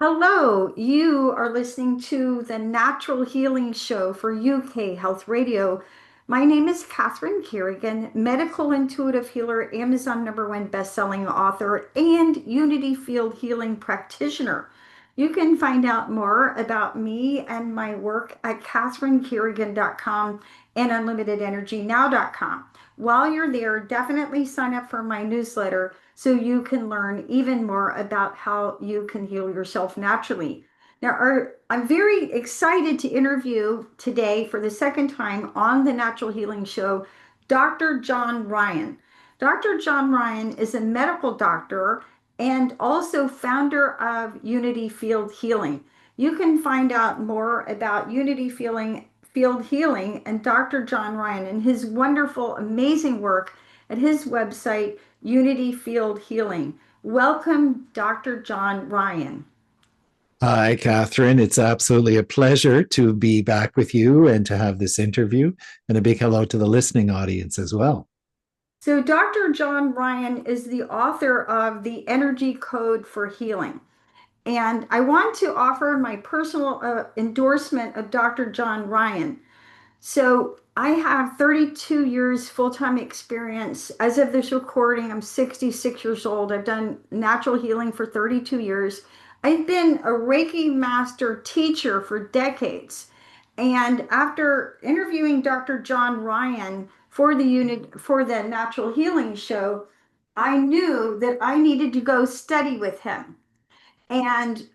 Hello, you are listening to the Natural Healing Show for UK Health Radio. My name is Catherine Carrigan, medical intuitive healer, Amazon #1 best-selling author, and Unity Field Healing practitioner. You can find out more about me and my work at catherinecarrigan.com and unlimitedenergynow.com. While you're there, definitely sign up for my newsletter so you can learn even more about how you can heal yourself naturally. I'm very excited to interview today for the second time on the Natural Healing Show, Dr. John Ryan. Dr. John Ryan is a medical doctor and also founder of Unity Field Healing. You can find out more about Field Healing and Dr. John Ryan and his wonderful, amazing work at his website, Unity Field Healing. Welcome, Dr. John Ryan. Hi, Catherine. It's absolutely a pleasure to be back with you and to have this interview. And a big hello to the listening audience as well. So, Dr. John Ryan is the author of The Energy Code for Healing. And I want to offer my personal endorsement of Dr. John Ryan. So I have 32 years full-time experience. As of this recording, I'm 66 years old. I've done natural healing for 32 years. I've been a Reiki master teacher for decades. And after interviewing Dr. John Ryan for the Natural Healing Show, I knew that I needed to go study with him. And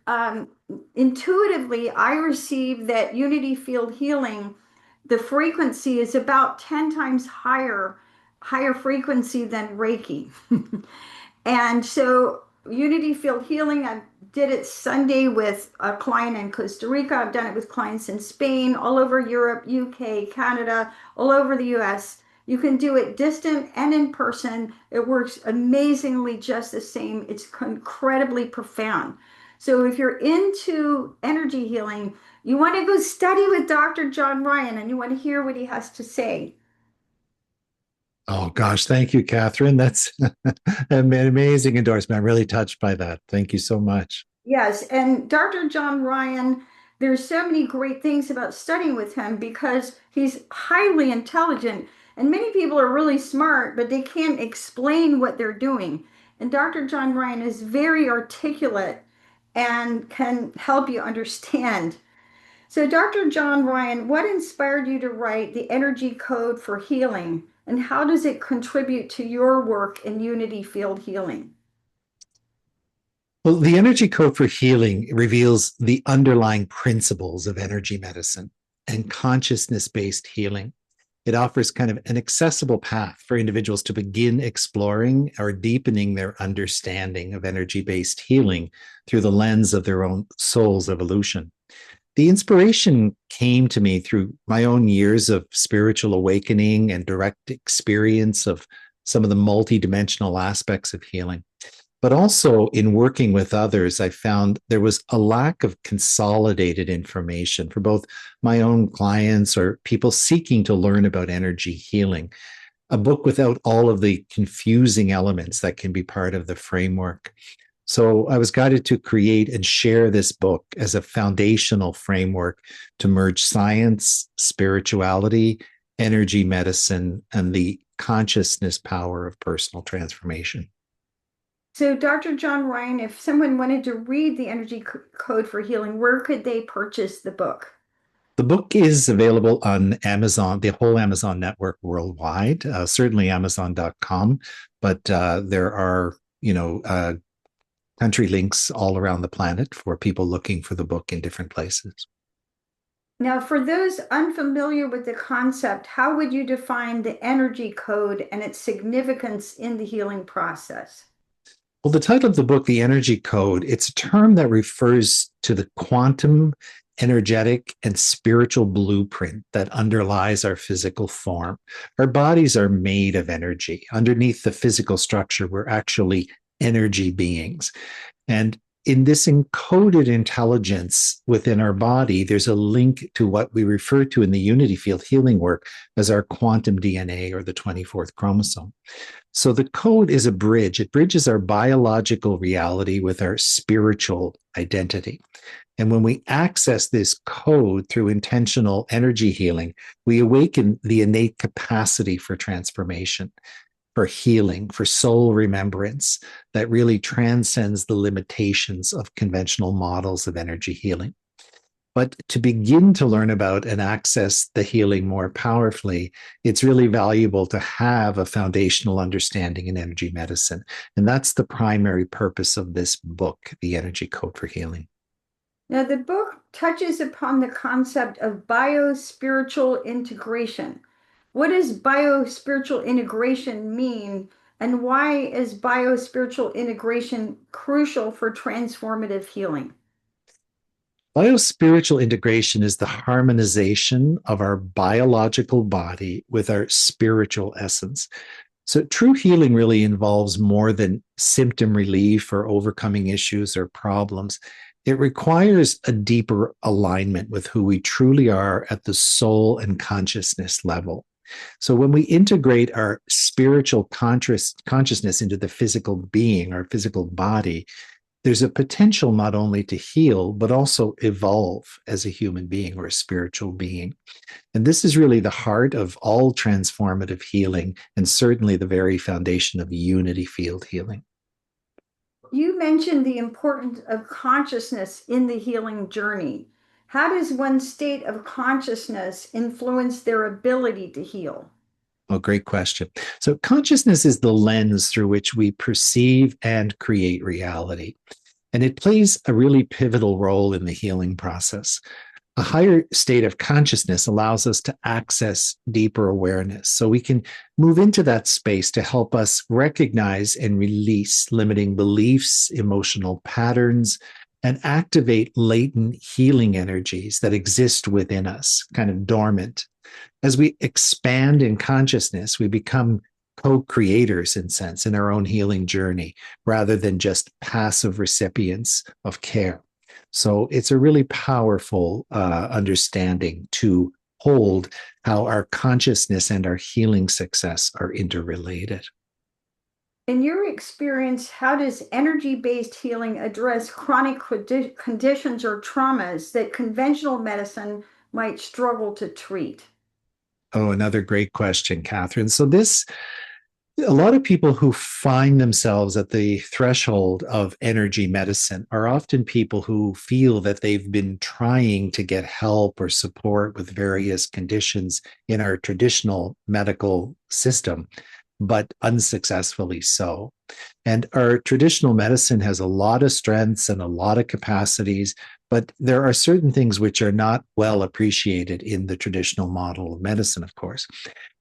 intuitively, I received that Unity Field Healing, the frequency is about 10 times higher frequency than Reiki. And so Unity Field Healing, I did it Sunday with a client in Costa Rica. I've done it with clients in Spain, all over Europe, UK, Canada, all over the US. You can do it distant and in person. It works amazingly just the same. It's incredibly profound. So if you're into energy healing, you want to go study with Dr. John Ryan and you want to hear what he has to say. Oh, gosh. Thank you, Catherine. That's an amazing endorsement. I'm really touched by that. Thank you so much. Yes, and Dr. John Ryan, there's so many great things about studying with him because he's highly intelligent, and many people are really smart, but they can't explain what they're doing. And Dr. John Ryan is very articulate and can help you understand. So, Dr. John Ryan, what inspired you to write the Energy Code for Healing, and how does it contribute to your work in Unity Field Healing? Well, the energy code for healing reveals the underlying principles of energy medicine and consciousness based healing. It offers kind of an accessible path for individuals to begin exploring or deepening their understanding of energy based healing through the lens of their own soul's evolution. The inspiration came to me through my own years of spiritual awakening and direct experience of some of the multidimensional aspects of healing. But also in working with others, I found there was a lack of consolidated information for both my own clients or people seeking to learn about energy healing. A book without all of the confusing elements that can be part of the framework. So I was guided to create and share this book as a foundational framework to merge science, spirituality, energy medicine, and the consciousness power of personal transformation. So, Dr. John Ryan, if someone wanted to read the Energy Code for Healing, where could they purchase the book? The book is available on Amazon, the whole Amazon network worldwide, certainly Amazon.com, but there are, country links all around the planet for people looking for the book in different places. Now, for those unfamiliar with the concept, how would you define the energy code and its significance in the healing process? Well, the title of the book, The Energy Code, it's a term that refers to the quantum, energetic, and spiritual blueprint that underlies our physical form. Our bodies are made of energy. Underneath the physical structure, we're actually energy beings. And in this encoded intelligence within our body, there's a link to what we refer to in the unity field healing work as our quantum DNA, or the 24th chromosome. So the code is a bridge. It bridges our biological reality with our spiritual identity. And when we access this code through intentional energy healing, we awaken the innate capacity for transformation, for healing, for soul remembrance that really transcends the limitations of conventional models of energy healing. But to begin to learn about and access the healing more powerfully, it's really valuable to have a foundational understanding in energy medicine. And that's the primary purpose of this book, The Energy Code for Healing. Now, the book touches upon the concept of bio-spiritual integration. What does bio-spiritual integration mean, and why is bio-spiritual integration crucial for transformative healing? Biospiritual integration is the harmonization of our biological body with our spiritual essence. So, true healing really involves more than symptom relief or overcoming issues or problems. It requires a deeper alignment with who we truly are at the soul and consciousness level. So, when we integrate our spiritual consciousness into the physical being, our physical body, there's a potential not only to heal, but also evolve as a human being or a spiritual being. And this is really the heart of all transformative healing, and certainly the very foundation of unity field healing. You mentioned the importance of consciousness in the healing journey. How does one's state of consciousness influence their ability to heal? Oh, great question. So, consciousness is the lens through which we perceive and create reality. And it plays a really pivotal role in the healing process. A higher state of consciousness allows us to access deeper awareness. So we can move into that space to help us recognize and release limiting beliefs, emotional patterns, and activate latent healing energies that exist within us, kind of dormant. As we expand in consciousness, we become co-creators in sense in our own healing journey rather than just passive recipients of care. So it's a really powerful understanding to hold how our consciousness and our healing success are interrelated. In your experience, how does energy-based healing address chronic conditions or traumas that conventional medicine might struggle to treat? Oh, another great question, Catherine. So this a lot of people who find themselves at the threshold of energy medicine are often people who feel that they've been trying to get help or support with various conditions in our traditional medical system, but unsuccessfully so. And our traditional medicine has a lot of strengths and a lot of capacities, but there are certain things which are not well appreciated in the traditional model of medicine, of course.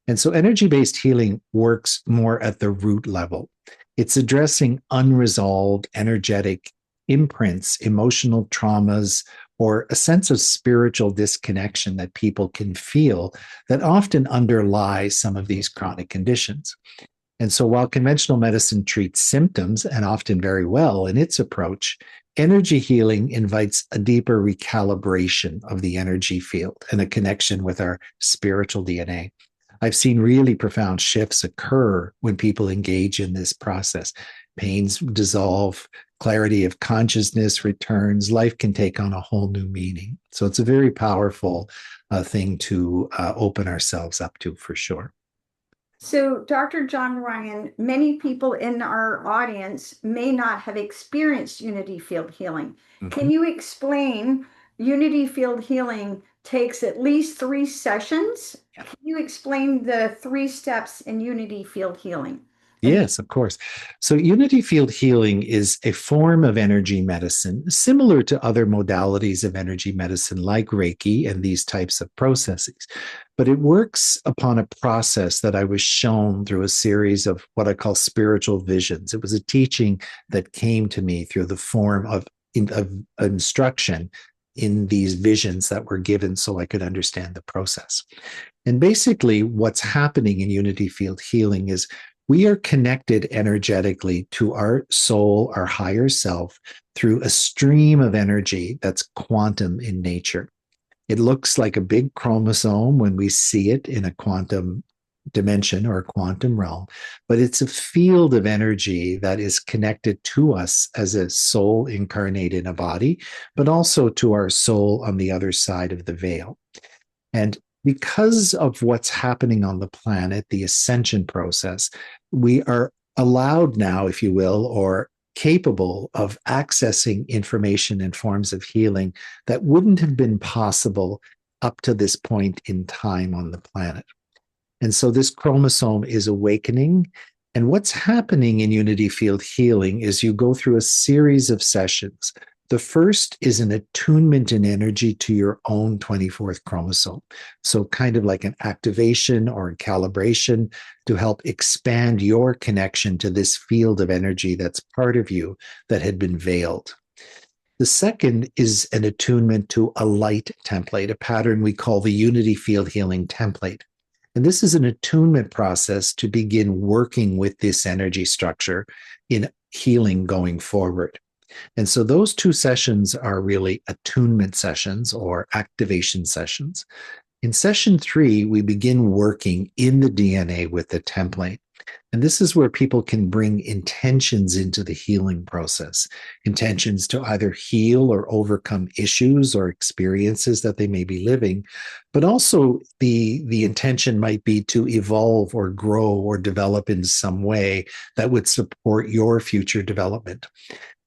And so energy based healing works more at the root level. It's addressing unresolved energetic imprints, emotional traumas, or a sense of spiritual disconnection that people can feel that often underlie some of these chronic conditions. And so while conventional medicine treats symptoms, and often very well in its approach, energy healing invites a deeper recalibration of the energy field and a connection with our spiritual DNA. I've seen really profound shifts occur when people engage in this process. Pains dissolve, clarity of consciousness returns, life can take on a whole new meaning. So it's a very powerful thing to open ourselves up to, for sure. So, Dr. John Ryan, many people in our audience may not have experienced unity field healing. Can Mhm. you explain unity field healing takes at least 3 sessions? Can you explain the 3 steps in unity field healing? And Yes, of course. So, unity field healing is a form of energy medicine similar to other modalities of energy medicine like Reiki and these types of processes. But it works upon a process that I was shown through a series of what I call spiritual visions. It was a teaching that came to me through the form of instruction in these visions that were given so I could understand the process. And basically, what's happening in unity field healing is We are connected energetically to our soul, our higher self, through a stream of energy that's quantum in nature. It looks like a big chromosome when we see it in a quantum dimension or a quantum realm, but it's a field of energy that is connected to us as a soul incarnate in a body, but also to our soul on the other side of the veil. And because of what's happening on the planet, the ascension process, we are allowed now, if you will, or capable of accessing information and forms of healing that wouldn't have been possible up to this point in time on the planet. And so this chromosome is awakening. And what's happening in unity field healing is you go through a series of sessions. The first is an attunement in energy to your own 24th chromosome. So, kind of like an activation or a calibration to help expand your connection to this field of energy that's part of you that had been veiled. The second is an attunement to a light template, a pattern we call the unity field healing template. And this is an attunement process to begin working with this energy structure in healing going forward. And so those two sessions are really attunement sessions or activation sessions. In session 3, we begin working in the DNA with the template. And this is where people can bring intentions into the healing process, intentions to either heal or overcome issues or experiences that they may be living. But also the intention might be to evolve or grow or develop in some way that would support your future development.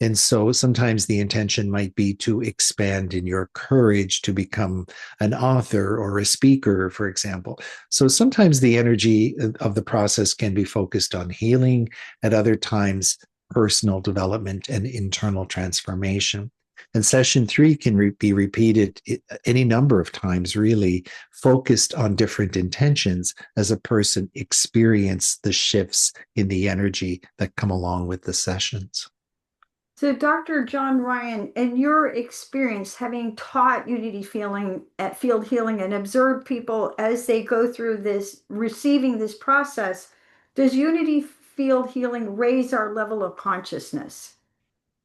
And so sometimes the intention might be to expand in your courage to become an author or a speaker, for example. So sometimes the energy of the process can be focused on healing, at other times, personal development and internal transformation. And session 3 can be repeated any number of times, really focused on different intentions as a person experience the shifts in the energy that come along with the sessions. So, Dr. John Ryan, in your experience, having taught Unity Feeling at Field Healing and observed people as they go through this, receiving this process, does Unity Field Healing raise our level of consciousness?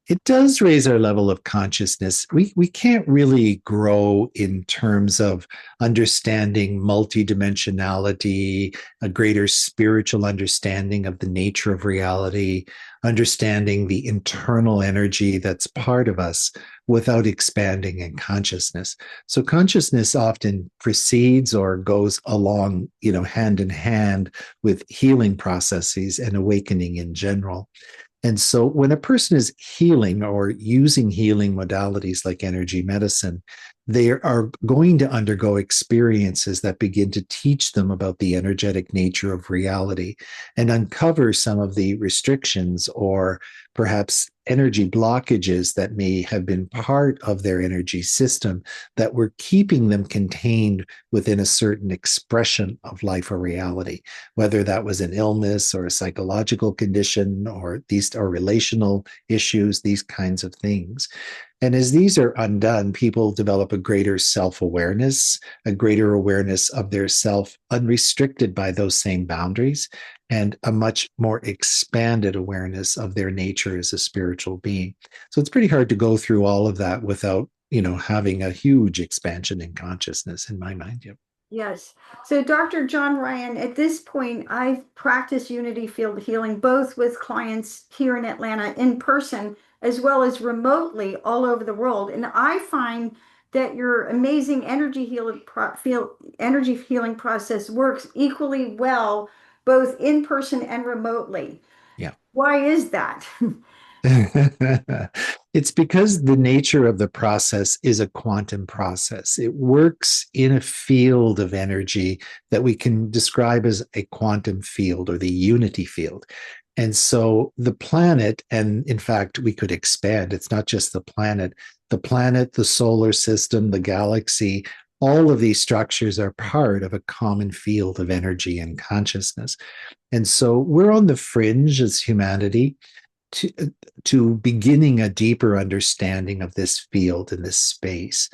It does raise our level of consciousness. We can't really grow in terms of understanding multidimensionality, a greater spiritual understanding of the nature of reality, understanding the internal energy that's part of us without expanding in consciousness. So consciousness often precedes or goes along, hand in hand with healing processes and awakening in general. And so when a person is healing or using healing modalities like energy medicine, they are going to undergo experiences that begin to teach them about the energetic nature of reality and uncover some of the restrictions or perhaps energy blockages that may have been part of their energy system that were keeping them contained within a certain expression of life or reality, whether that was an illness or a psychological condition or these are relational issues, these kinds of things. And as these are undone, people develop a greater self awareness, a greater awareness of their self, unrestricted by those same boundaries, and a much more expanded awareness of their nature as a spiritual being. So it's pretty hard to go through all of that without, having a huge expansion in consciousness, in my mind. Yeah. Yes. So, Dr. John Ryan, at this point, I've practiced Unity Field Healing both with clients here in Atlanta in person as well as remotely all over the world. And I find that your amazing energy healing process works equally well both in person and remotely. Yeah. Why is that? It's because the nature of the process is a quantum process. It works in a field of energy that we can describe as a quantum field or the unity field. And so the planet, and in fact, we could expand, it's not just the planet, the solar system, the galaxy, all of these structures are part of a common field of energy and consciousness. And so we're on the fringe as humanity to, to beginning a deeper understanding of this field and this space.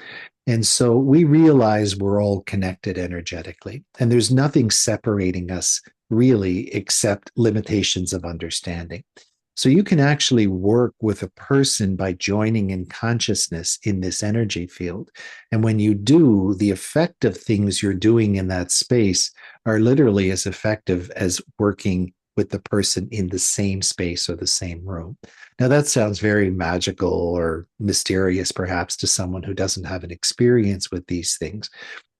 And so we realize we're all connected energetically, and there's nothing separating us really accept limitations of understanding. So you can actually work with a person by joining in consciousness in this energy field. And when you do, the effective things you're doing in that space are literally as effective as working with the person in the same space or the same room. Now, that sounds very magical or mysterious, perhaps, to someone who doesn't have an experience with these things.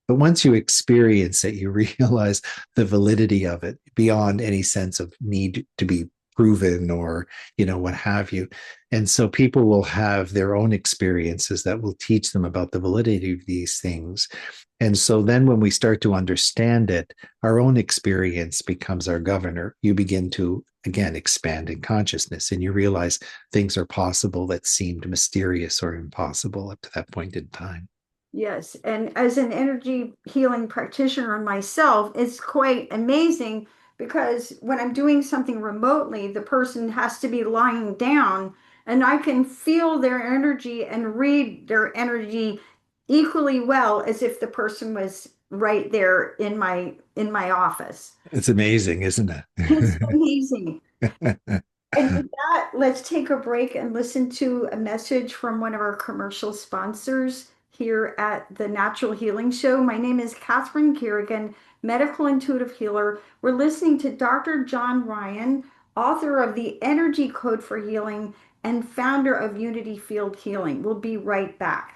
But once you experience it, you realize the validity of it beyond any sense of need to be proven or, what have you. And so people will have their own experiences that will teach them about the validity of these things. And so then when we start to understand it, our own experience becomes our governor. You begin to, again, expand in consciousness and you realize things are possible that seemed mysterious or impossible up to that point in time. Yes, and as an energy healing practitioner myself, it's quite amazing because when I'm doing something remotely, the person has to be lying down and I can feel their energy and read their energy equally well as if the person was right there in my office. It's amazing, isn't It's it? amazing. And with that, let's take a break and listen to a message from one of our commercial sponsors here at the Natural Healing Show. My name is Catherine Carrigan, medical intuitive healer. We're listening to Dr. John Ryan, author of The Energy Code for Healing and founder of Unity Field Healing. We'll be right back.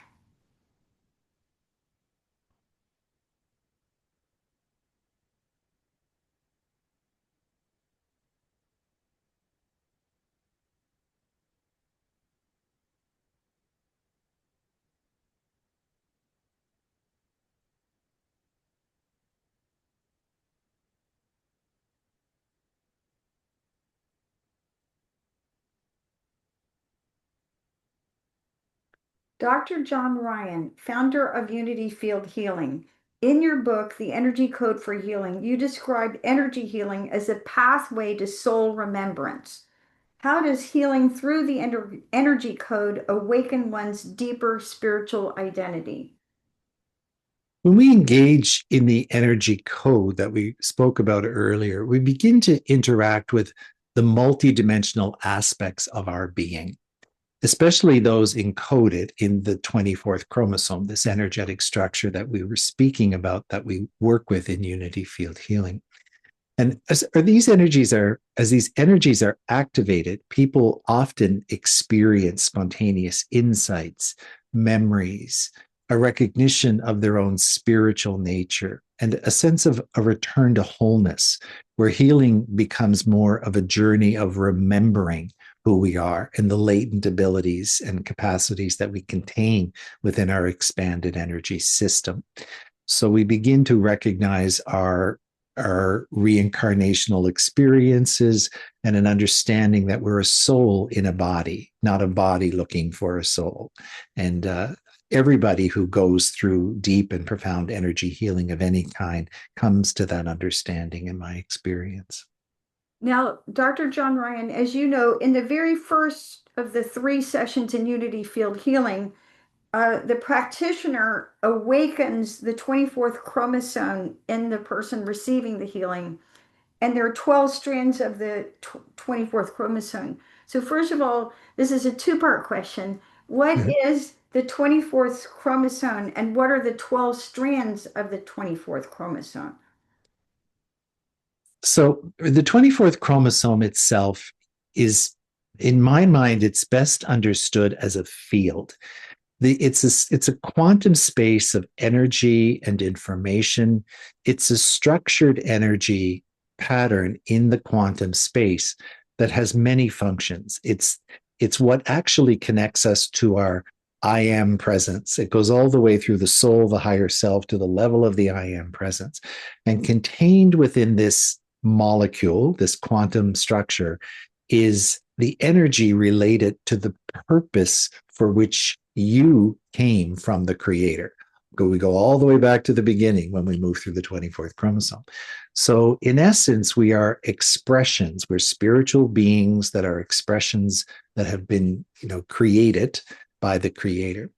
Dr. John Ryan, founder of Unity Field Healing. In your book, The Energy Code for Healing, you describe energy healing as a pathway to soul remembrance. How does healing through the energy code awaken one's deeper spiritual identity? When we engage in the energy code that we spoke about earlier, we begin to interact with the multidimensional aspects of our being, especially those encoded in the 24th chromosome, this energetic structure that we were speaking about that we work with in Unity Field Healing. And as these energies are activated, people often experience spontaneous insights, memories, a recognition of their own spiritual nature, and a sense of a return to wholeness, where healing becomes more of a journey of remembering who we are and the latent abilities and capacities that we contain within our expanded energy system. So we begin to recognize our reincarnational experiences and an understanding that we're a soul in a body, not a body looking for a soul. And everybody who goes through deep and profound energy healing of any kind comes to that understanding, in my experience. Now, Dr. John Ryan, as you know, in the very first of the 3 sessions in Unity Field Healing, the practitioner awakens the 24th chromosome in the person receiving the healing. And there are 12 strands of the 24th chromosome. So, first of all, this is a two-part question. What is the 24th chromosome, and what are the 12 strands of the 24th chromosome? So the 24th chromosome itself is, in my mind, it's best understood as a field. It's a quantum space of energy and information. It's a structured energy pattern in the quantum space that has many functions. It's what actually connects us to our I am presence. It goes all the way through the soul, the higher self, to the level of the I am presence. And contained within this molecule, this quantum structure, is the energy related to the purpose for which you came from the creator. We go all the way back to the beginning when we move through the 24th chromosome. So, in essence, we are expressions. We're spiritual beings that are expressions that have been, created by the creator.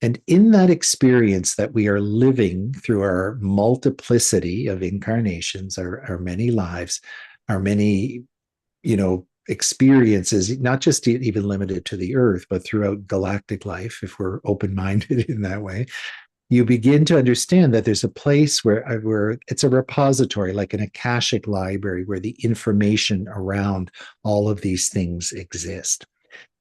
And in that experience that we are living through our multiplicity of incarnations, our many lives, our many, experiences, not just even limited to the earth, but throughout galactic life, if we're open minded in that way, you begin to understand that there's a place where it's a repository, like an akashic library, where the information around all of these things exist.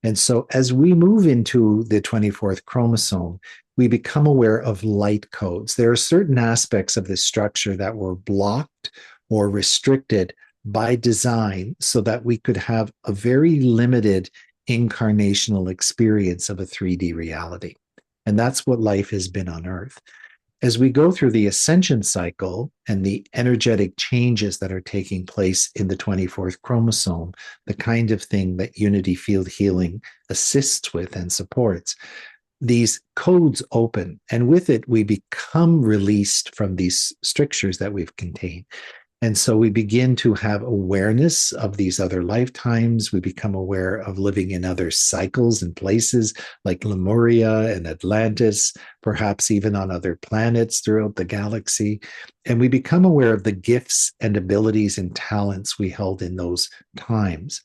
And so as we move into the 24th chromosome, we become aware of light codes. There are certain aspects of this structure that were blocked or restricted by design so that we could have a very limited incarnational experience of a 3D reality. And that's what life has been on Earth. As we go through the ascension cycle and the energetic changes that are taking place in the 24th chromosome, the kind of thing that unity field healing assists with and supports, these codes open. And with it, we become released from these strictures that we've contained. And so we begin to have awareness of these other lifetimes. We become aware of living in other cycles and places like Lemuria and Atlantis, perhaps even on other planets throughout the galaxy. And we become aware of the gifts and abilities and talents we held in those times.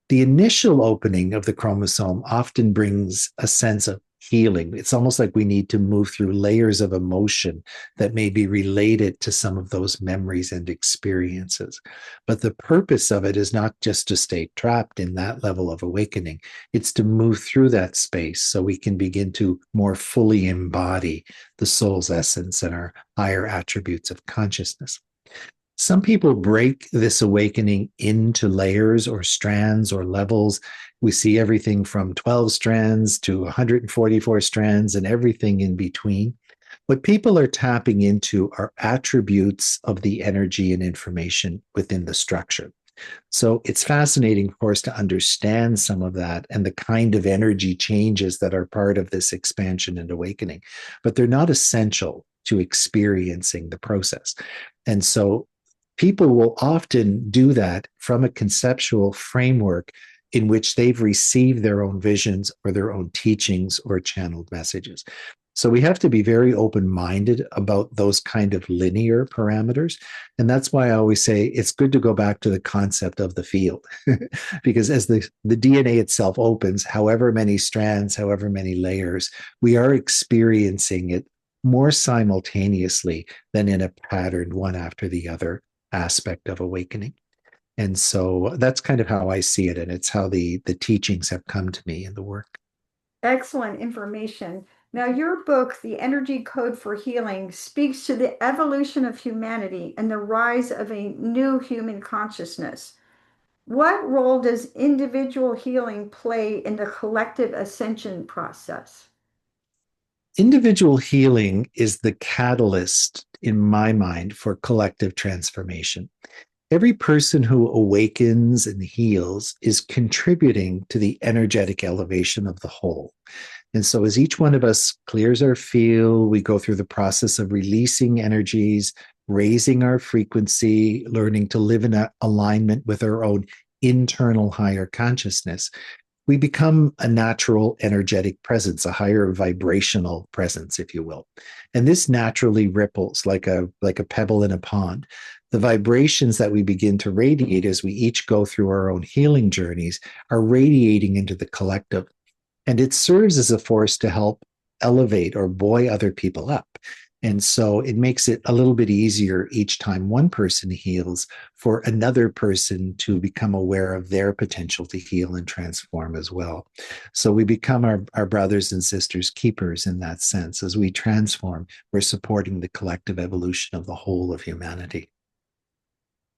The initial opening of the chromosome often brings a sense of healing. It's almost like we need to move through layers of emotion that may be related to some of those memories and experiences. But the purpose of it is not just to stay trapped in that level of awakening, it's to move through that space so we can begin to more fully embody the soul's essence and our higher attributes of consciousness. Some people break this awakening into layers or strands or levels. We see everything from 12 strands to 144 strands and everything in between. What people are tapping into are attributes of the energy and information within the structure. So it's fascinating, of course, to understand some of that and the kind of energy changes that are part of this expansion and awakening, but they're not essential to experiencing the process. And so people will often do that from a conceptual framework in which they've received their own visions or their own teachings or channeled messages. So we have to be very open-minded about those kind of linear parameters. And that's why I always say it's good to go back to the concept of the field. Because as the DNA itself opens, however many strands, however many layers, we are experiencing it more simultaneously than in a pattern, one after the other aspect of awakening. And so that's kind of how I see it. And it's how the teachings have come to me in the work. Excellent information. Now, your book, The Energy Code for Healing, speaks to the evolution of humanity and the rise of a new human consciousness. What role does individual healing play in the collective ascension process? Individual healing is the catalyst, in my mind, for collective transformation. Every person who awakens and heals is contributing to the energetic elevation of the whole. And so, as each one of us clears our field, we go through the process of releasing energies, raising our frequency, learning to live in alignment with our own internal higher consciousness. We become a natural energetic presence, a higher vibrational presence, if you will. And this naturally ripples like a pebble in a pond. The vibrations that we begin to radiate as we each go through our own healing journeys are radiating into the collective. And it serves as a force to help elevate or buoy other people up. And so it makes it a little bit easier each time one person heals for another person to become aware of their potential to heal and transform as well. So we become our brothers and sisters keepers in that sense. As we transform, we're supporting the collective evolution of the whole of humanity.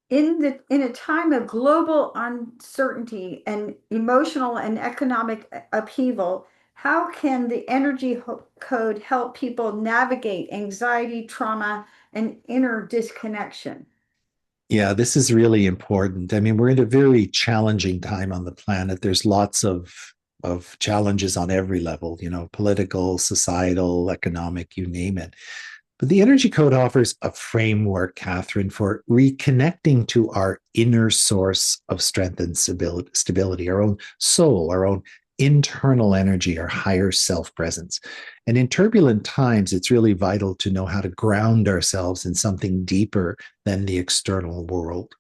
In a time of global uncertainty and emotional and economic upheaval, how can the energy code help people navigate anxiety, trauma, and inner disconnection? Yeah, this is really important. I mean, we're in a very challenging time on the planet. There's lots of challenges on every level, political, societal, economic, you name it. But the Energy Code offers a framework, Catherine, for reconnecting to our inner source of strength and stability, our own soul, our own internal energy, our higher self presence. And in turbulent times, it's really vital to know how to ground ourselves in something deeper than the external world.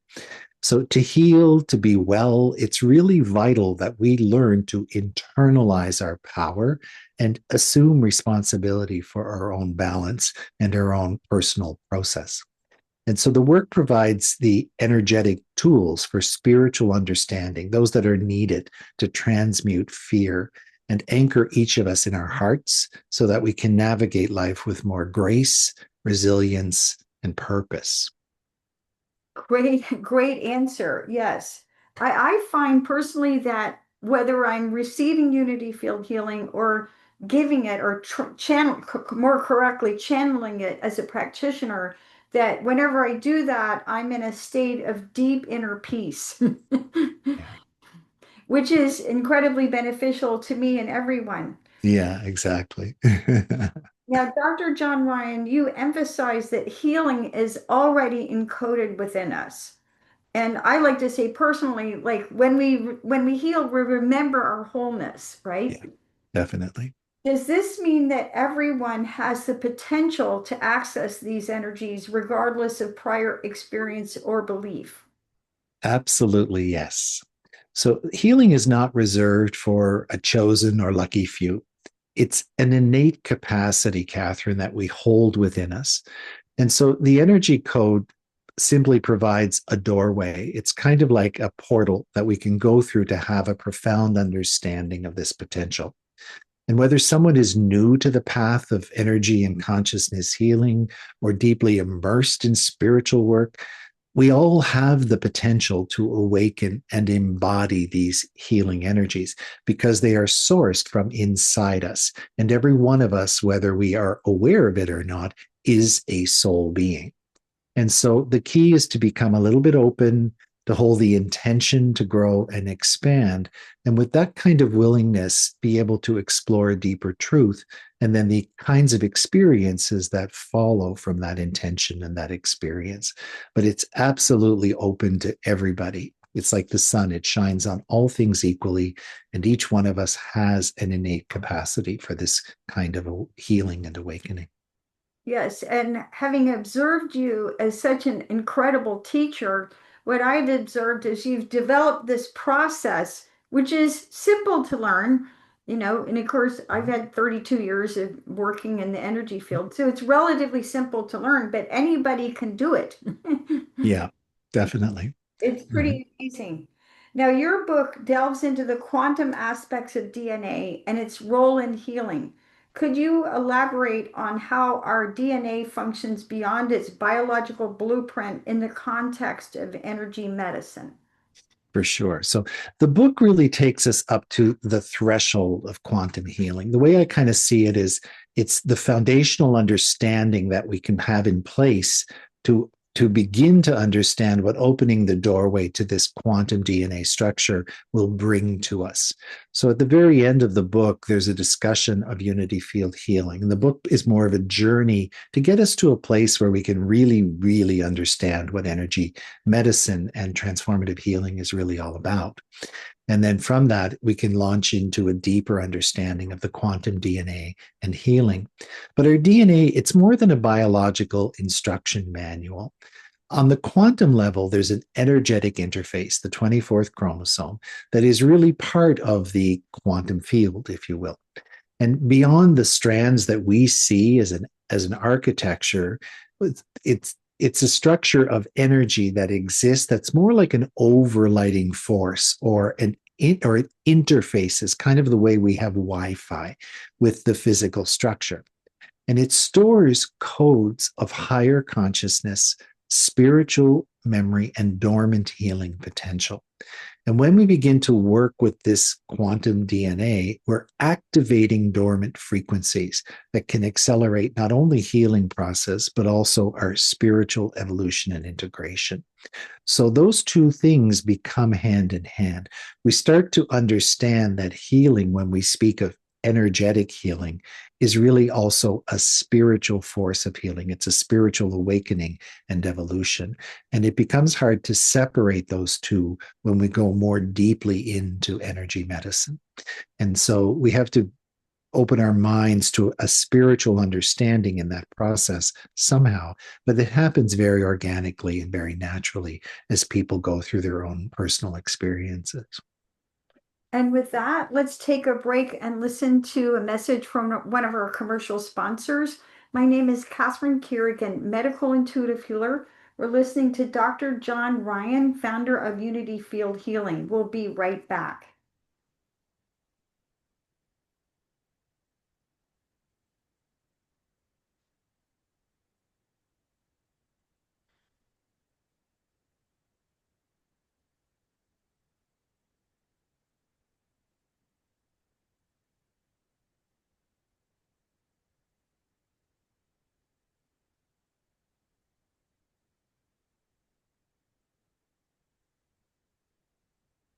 So, to heal, to be well, it's really vital that we learn to internalize our power and assume responsibility for our own balance and our own personal process. And so the work provides the energetic tools for spiritual understanding, those that are needed to transmute fear and anchor each of us in our hearts so that we can navigate life with more grace, resilience, and purpose. Great, great answer. Yes. I find personally that whether I'm receiving unity field healing or giving it or more correctly, channeling it as a practitioner, that whenever I do that, I'm in a state of deep inner peace, Yeah. which is incredibly beneficial to me and everyone. Yeah, exactly. Now, Dr. John Ryan, you emphasize that healing is already encoded within us. And I like to say personally, like when we heal, we remember our wholeness, right? Yeah, definitely. Does this mean that everyone has the potential to access these energies regardless of prior experience or belief? Absolutely, yes. So healing is not reserved for a chosen or lucky few. It's an innate capacity, Catherine, that we hold within us. And so the energy code simply provides a doorway. It's kind of like a portal that we can go through to have a profound understanding of this potential. And whether someone is new to the path of energy and consciousness healing or deeply immersed in spiritual work, we all have the potential to awaken and embody these healing energies because they are sourced from inside us. And every one of us, whether we are aware of it or not, is a soul being. And so the key is to become a little bit open, to hold the intention to grow and expand. And with that kind of willingness, be able to explore deeper truth and then the kinds of experiences that follow from that intention and that experience. But it's absolutely open to everybody. It's like the sun, it shines on all things equally. And each one of us has an innate capacity for this kind of a healing and awakening. Yes, and having observed you as such an incredible teacher, what I've observed is you've developed this process, which is simple to learn, and of course, I've had 32 years of working in the energy field, so it's relatively simple to learn, but anybody can do it. Yeah, definitely. It's Mhm. pretty amazing. Now, your book delves into the quantum aspects of DNA and its role in healing. Could you elaborate on how our DNA functions beyond its biological blueprint in the context of energy medicine? For sure. So the book really takes us up to the threshold of quantum healing. The way I kind of see it is it's the foundational understanding that we can have in place to begin to understand what opening the doorway to this quantum DNA structure will bring to us. So at the very end of the book, there's a discussion of unity field healing. And the book is more of a journey to get us to a place where we can really, really understand what energy medicine and transformative healing is really all about. And then from that, we can launch into a deeper understanding of the quantum DNA and healing. But our DNA, it's more than a biological instruction manual. On the quantum level, there's an energetic interface, the 24th chromosome, that is really part of the quantum field, if you will. And beyond the strands that we see as an architecture, it's a structure of energy that exists that's more like an overlighting force or an interface is kind of the way we have Wi-Fi with the physical structure. And it stores codes of higher consciousness, spiritual memory, and dormant healing potential. And when we begin to work with this quantum DNA, we're activating dormant frequencies that can accelerate not only healing process, but also our spiritual evolution and integration. So those two things become hand in hand. We start to understand that healing, when we speak of energetic healing is really also a spiritual force of healing. It's a spiritual awakening and evolution. And it becomes hard to separate those two when we go more deeply into energy medicine. And so we have to open our minds to a spiritual understanding in that process somehow. But it happens very organically and very naturally as people go through their own personal experiences. And with that, let's take a break and listen to a message from one of our commercial sponsors. My name is Catherine Carrigan, medical intuitive healer. We're listening to Dr. John Ryan, founder of Unity Field Healing. We'll be right back.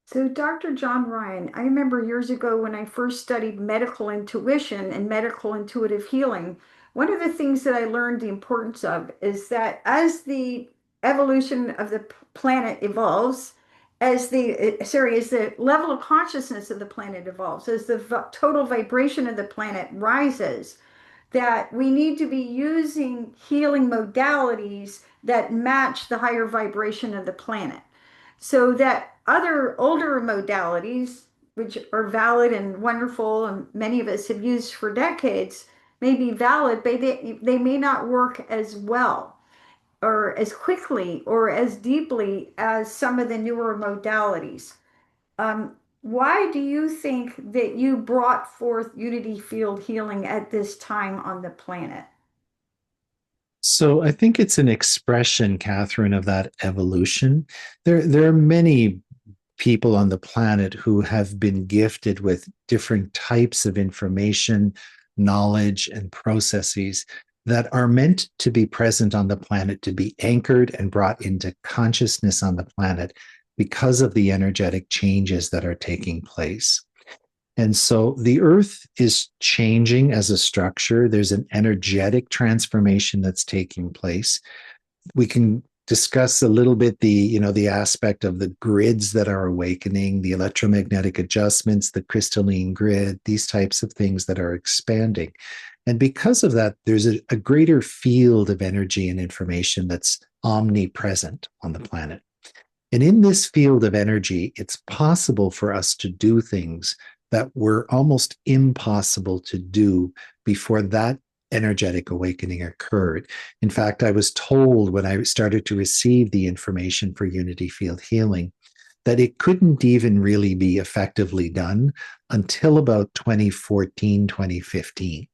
So, Dr. John Ryan, I remember years ago when I first studied medical intuition and medical intuitive healing, one of the things that I learned the importance of is that as the evolution of the planet evolves, as the level of consciousness of the planet evolves, as the total vibration of the planet rises, that we need to be using healing modalities that match the higher vibration of the planet so that other older modalities, which are valid and wonderful, and many of us have used for decades, may be valid, but they may not work as well or as quickly or as deeply as some of the newer modalities. Why do you think that you brought forth unity field healing at this time on the planet? So I think it's an expression, Catherine, of that evolution. There are many people on the planet who have been gifted with different types of information, knowledge, and processes that are meant to be present on the planet, to be anchored and brought into consciousness on the planet because of the energetic changes that are taking place. And so the earth is changing as a structure. There's an energetic transformation that's taking place. We can discuss a little bit the aspect of the grids that are awakening, the electromagnetic adjustments, the crystalline grid, these types of things that are expanding. And because of that, there's a greater field of energy and information that's omnipresent on the planet. And in this field of energy, it's possible for us to do things that were almost impossible to do before that energetic awakening occurred. In fact, I was told when I started to receive the information for Unity Field Healing that it couldn't even really be effectively done until about 2014, 2015.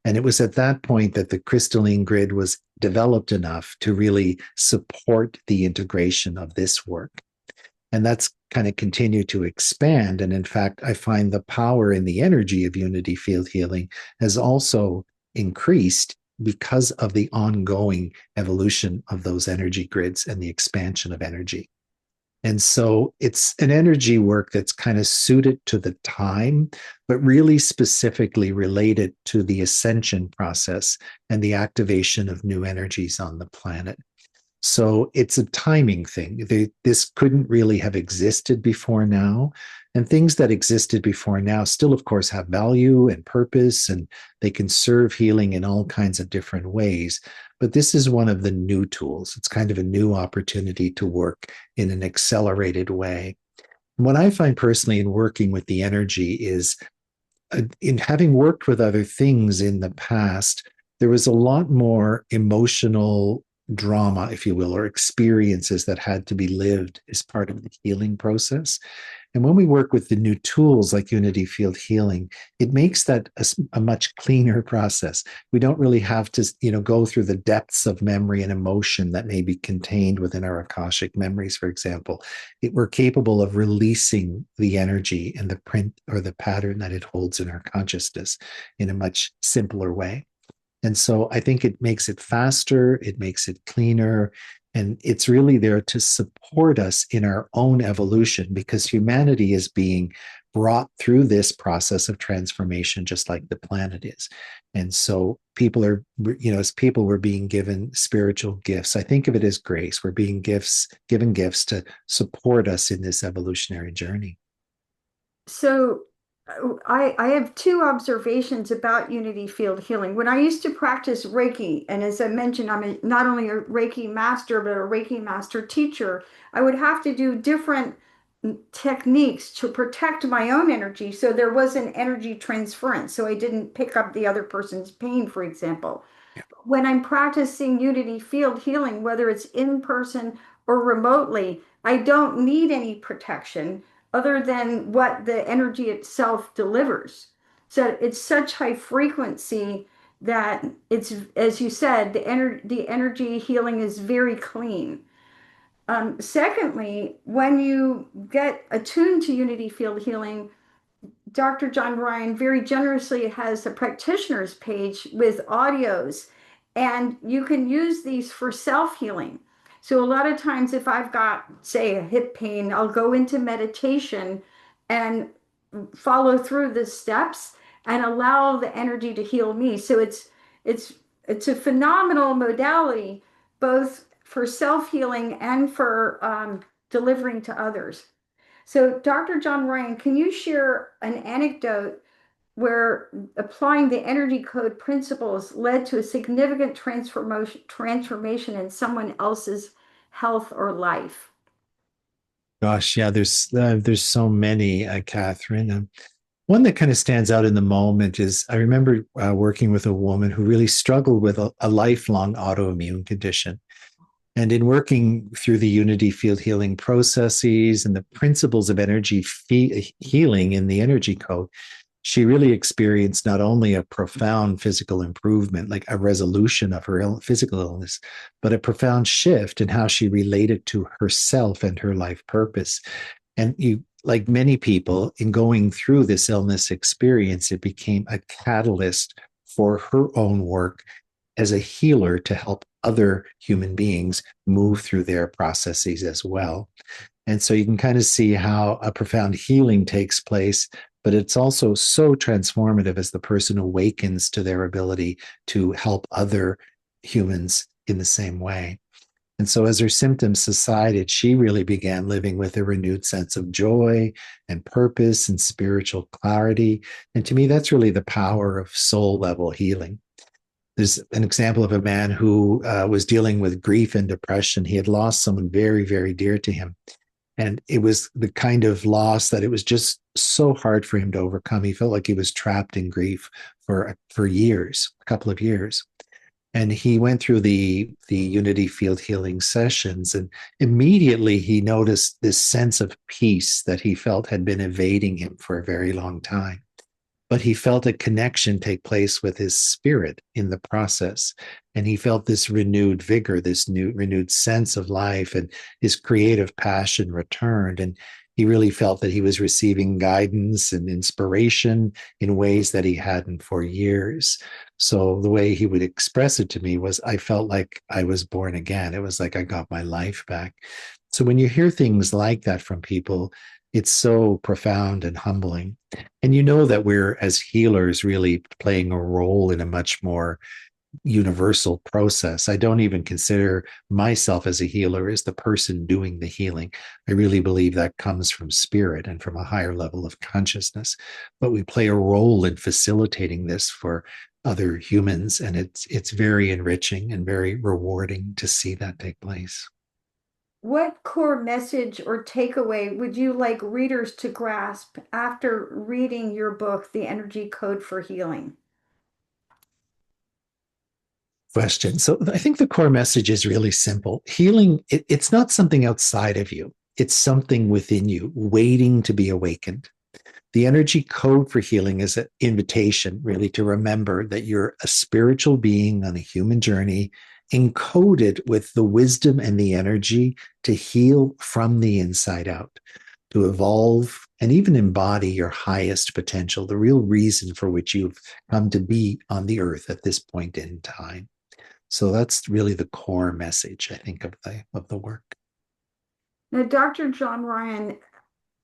And it was at that point that the crystalline grid was developed enough to really support the integration of this work. And that's kind of continued to expand. And in fact, I find the power and the energy of unity field healing has also increased because of the ongoing evolution of those energy grids and the expansion of energy. And so it's an energy work that's kind of suited to the time, but really specifically related to the ascension process and the activation of new energies on the planet. So it's a timing thing. This couldn't really have existed before now. And things that existed before now still, of course, have value and purpose, and they can serve healing in all kinds of different ways. But this is one of the new tools. It's kind of a new opportunity to work in an accelerated way. What I find personally in working with the energy is in having worked with other things in the past, there was a lot more emotional drama, if you will, or experiences that had to be lived as part of the healing process. And when we work with the new tools like Unity Field Healing, it makes that a much cleaner process. We don't really have to, go through the depths of memory and emotion that may be contained within our Akashic memories, for example. We're capable of releasing the energy and the print or the pattern that it holds in our consciousness in a much simpler way. And so I think it makes it faster, it makes it cleaner, and it's really there to support us in our own evolution because humanity is being brought through this process of transformation, just like the planet is. And so people are, as people, we're being given spiritual gifts. I think of it as grace. We're being given gifts to support us in this evolutionary journey. So I have two observations about unity field healing. When I used to practice Reiki, and as I mentioned, not only a Reiki master, but a Reiki master teacher, I would have to do different techniques to protect my own energy so there was an energy transference. So I didn't pick up the other person's pain, for example. When I'm practicing unity field healing, whether it's in person or remotely, I don't need any protection other than what the energy itself delivers. So it's such high frequency that it's, as you said, the energy healing is very clean. Secondly, when you get attuned to unity field healing, Dr. John Ryan very generously has a practitioner's page with audios, and you can use these for self-healing. So a lot of times if I've got, say, a hip pain, I'll go into meditation and follow through the steps and allow the energy to heal me. So it's it's a phenomenal modality, both for self-healing and for delivering to others. So, Dr. John Ryan, can you share an anecdote where applying the energy code principles led to a significant transformation in someone else's health or life? Gosh, yeah, there's so many, Catherine. One that kind of stands out in the moment is I remember working with a woman who really struggled with a lifelong autoimmune condition. And in working through the unity field healing processes and the principles of energy healing in the energy code, she really experienced not only a profound physical improvement, like a resolution of her physical illness, but a profound shift in how she related to herself and her life purpose. And you, like many people, in going through this illness experience, it became a catalyst for her own work as a healer to help other human beings move through their processes as well. And so you can kind of see how a profound healing takes place, but it's also so transformative as the person awakens to their ability to help other humans in the same way. And so, as her symptoms subsided, she really began living with a renewed sense of joy and purpose and spiritual clarity. And to me, that's really the power of soul level healing. There's an example of a man who was dealing with grief and depression. He had lost someone very, very dear to him. And it was the kind of loss that it was just so hard for him to overcome. He felt like he was trapped in grief for years, a couple of years. And he went through the unity field healing sessions, and immediately he noticed this sense of peace that he felt had been evading him for a very long time. But he felt a connection take place with his spirit in the process. And he felt this renewed vigor, this new renewed sense of life, and his creative passion returned. And he really felt that he was receiving guidance and inspiration in ways that he hadn't for years. So the way he would express it to me was, I felt like I was born again. It was like I got my life back. So when you hear things like that from people, it's so profound and humbling. And you know that we're, as healers, really playing a role in a much more universal process. I don't even consider myself as a healer as the person doing the healing. I really believe that comes from spirit and from a higher level of consciousness. But we play a role in facilitating this for other humans, and it's very enriching and very rewarding to see that take place. What core message or takeaway would you like readers to grasp after reading your book, The Energy Code for Healing? Question. So I think the core message is really simple. Healing, it's not something outside of you. It's something within you waiting to be awakened. The energy code for healing is an invitation, really, to remember that you're a spiritual being on a human journey, encoded with the wisdom and the energy to heal from the inside out, to evolve and even embody your highest potential, the real reason for which you've come to be on the earth at this point in time. So that's really the core message, I think, of the work. Now, Dr. John Ryan,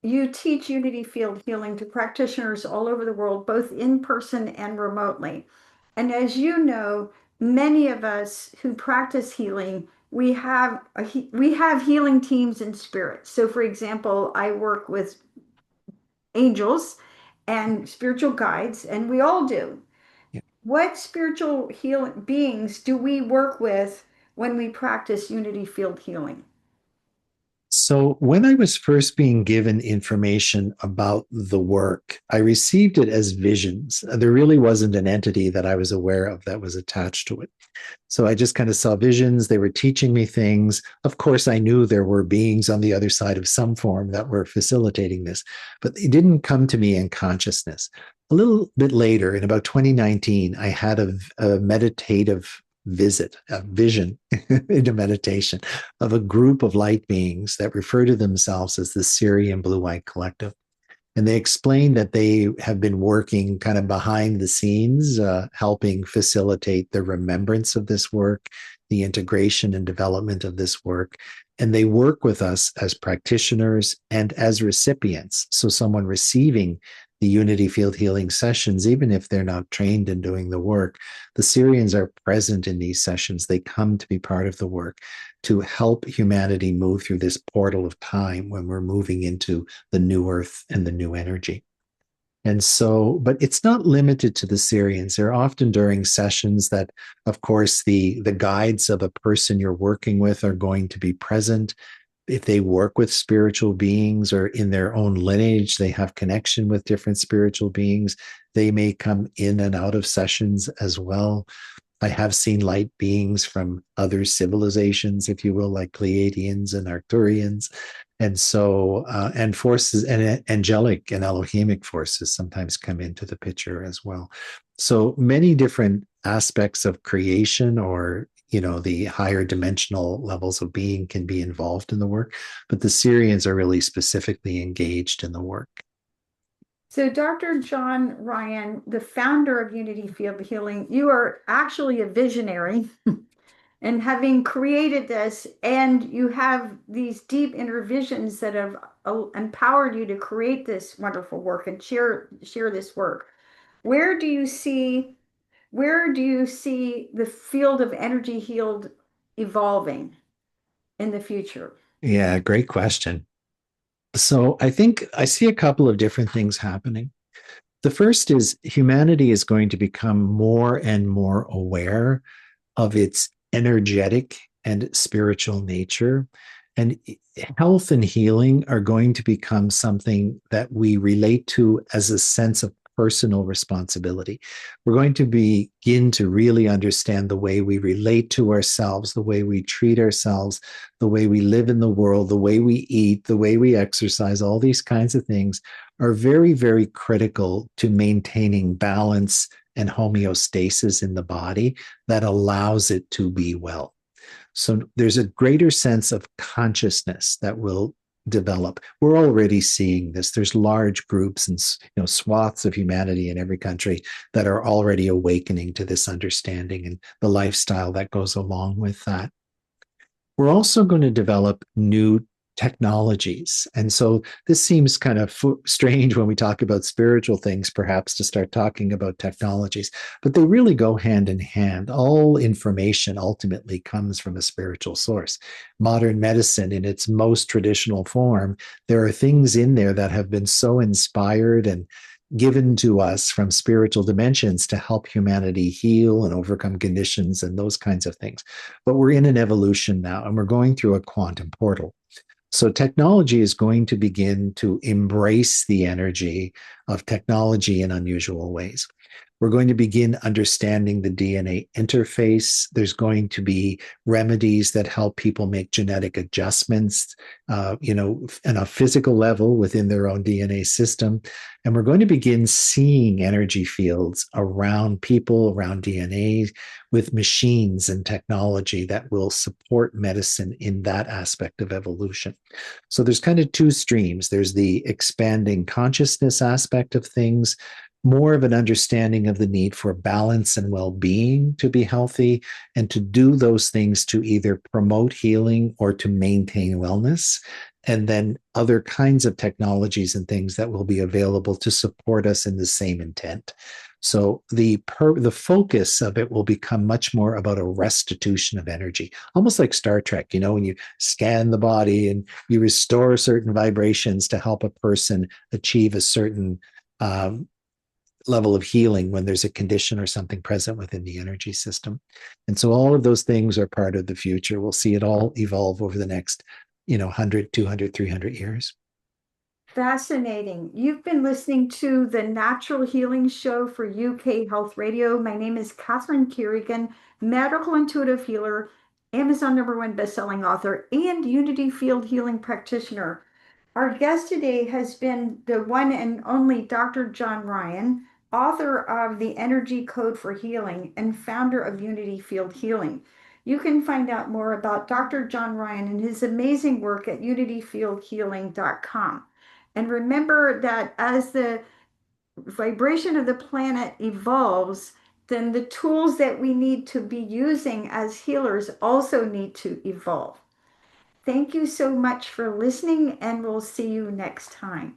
you teach unity field healing to practitioners all over the world, both in person and remotely. And as you know, many of us who practice healing, we have healing teams in spirit. So for example, I work with angels and spiritual guides, and we all do. Yeah. What spiritual healing beings do we work with when we practice unity field healing? So, when I was first being given information about the work, I received it as visions. There really wasn't an entity that I was aware of that was attached to it. So I just kind of saw visions. They were teaching me things. Of course, I knew there were beings on the other side of some form that were facilitating this, but they didn't come to me in consciousness. A little bit later, in about 2019, I had a meditative visit, a vision into meditation of a group of light beings that refer to themselves as the Syrian Blue White Collective. And they explained that they have been working kind of behind the scenes, helping facilitate the remembrance of this work, the integration and development of this work. And they work with us as practitioners and as recipients. So, someone receiving the Unity Field Healing sessions, even if they're not trained in doing the work, the Syrians are present in these sessions. They come to be part of the work to help humanity move through this portal of time when we're moving into the new earth and the new energy. And so, but it's not limited to the Syrians. They're often during sessions that, of course, the guides of a person you're working with are going to be present. If they work with spiritual beings or in their own lineage, they have connection with different spiritual beings. They may come in and out of sessions as well. I have seen light beings from other civilizations, if you will, like Pleiadians and Arcturians. And so, and forces and angelic and Elohimic forces sometimes come into the picture as well. So many different aspects of creation, or, the higher dimensional levels of being can be involved in the work, but the Syrians are really specifically engaged in the work. So, Dr. John Ryan, the founder of Unity Field Healing, you are actually a visionary and having created this, and you have these deep inner visions that have empowered you to create this wonderful work and share this work. Where do you see where do you see the field of energy healed evolving in the future? Yeah, great question. So I think I see a couple of different things happening. The first is humanity is going to become more and more aware of its energetic and spiritual nature. And health and healing are going to become something that we relate to as a sense of personal responsibility. We're going to begin to really understand the way we relate to ourselves, the way we treat ourselves, the way we live in the world, the way we eat, the way we exercise, all these kinds of things are very, very critical to maintaining balance and homeostasis in the body that allows it to be well. So there's a greater sense of consciousness that will develop. We're already seeing this. There's large groups and swaths of humanity in every country that are already awakening to this understanding and the lifestyle that goes along with that. We're also going to develop new technologies. And so this seems kind of strange when we talk about spiritual things, perhaps, to start talking about technologies, but they really go hand in hand. All information ultimately comes from a spiritual source. Modern medicine, in its most traditional form, there are things in there that have been so inspired and given to us from spiritual dimensions to help humanity heal and overcome conditions and those kinds of things. But we're in an evolution now, and we're going through a quantum portal. So technology is going to begin to embrace the energy of technology in unusual ways. We're going to begin understanding the DNA interface. There's going to be remedies that help people make genetic adjustments, on a physical level within their own DNA system. And we're going to begin seeing energy fields around people, around DNA, with machines and technology that will support medicine in that aspect of evolution. So there's kind of two streams. There's the expanding consciousness aspect of things, more of an understanding of the need for balance and well-being to be healthy, and to do those things to either promote healing or to maintain wellness. And then other kinds of technologies and things that will be available to support us in the same intent. So the focus of it will become much more about a restitution of energy, almost like Star Trek. When you scan the body and you restore certain vibrations to help a person achieve a certain um, level of healing when there's a condition or something present within the energy system. And so all of those things are part of the future. We'll see it all evolve over the next 100, 200, 300 years. Fascinating. You've been listening to the Natural Healing Show for UK Health Radio. My name is Catherine Carrigan, medical intuitive healer, Amazon #1 bestselling author, and Unity Field Healing practitioner. Our guest today has been the one and only Dr. John Ryan, author of The Energy Code for Healing and founder of Unity Field Healing. You can find out more about Dr. John Ryan and his amazing work at unityfieldhealing.com. And remember that as the vibration of the planet evolves, then the tools that we need to be using as healers also need to evolve. Thank you so much for listening, and we'll see you next time.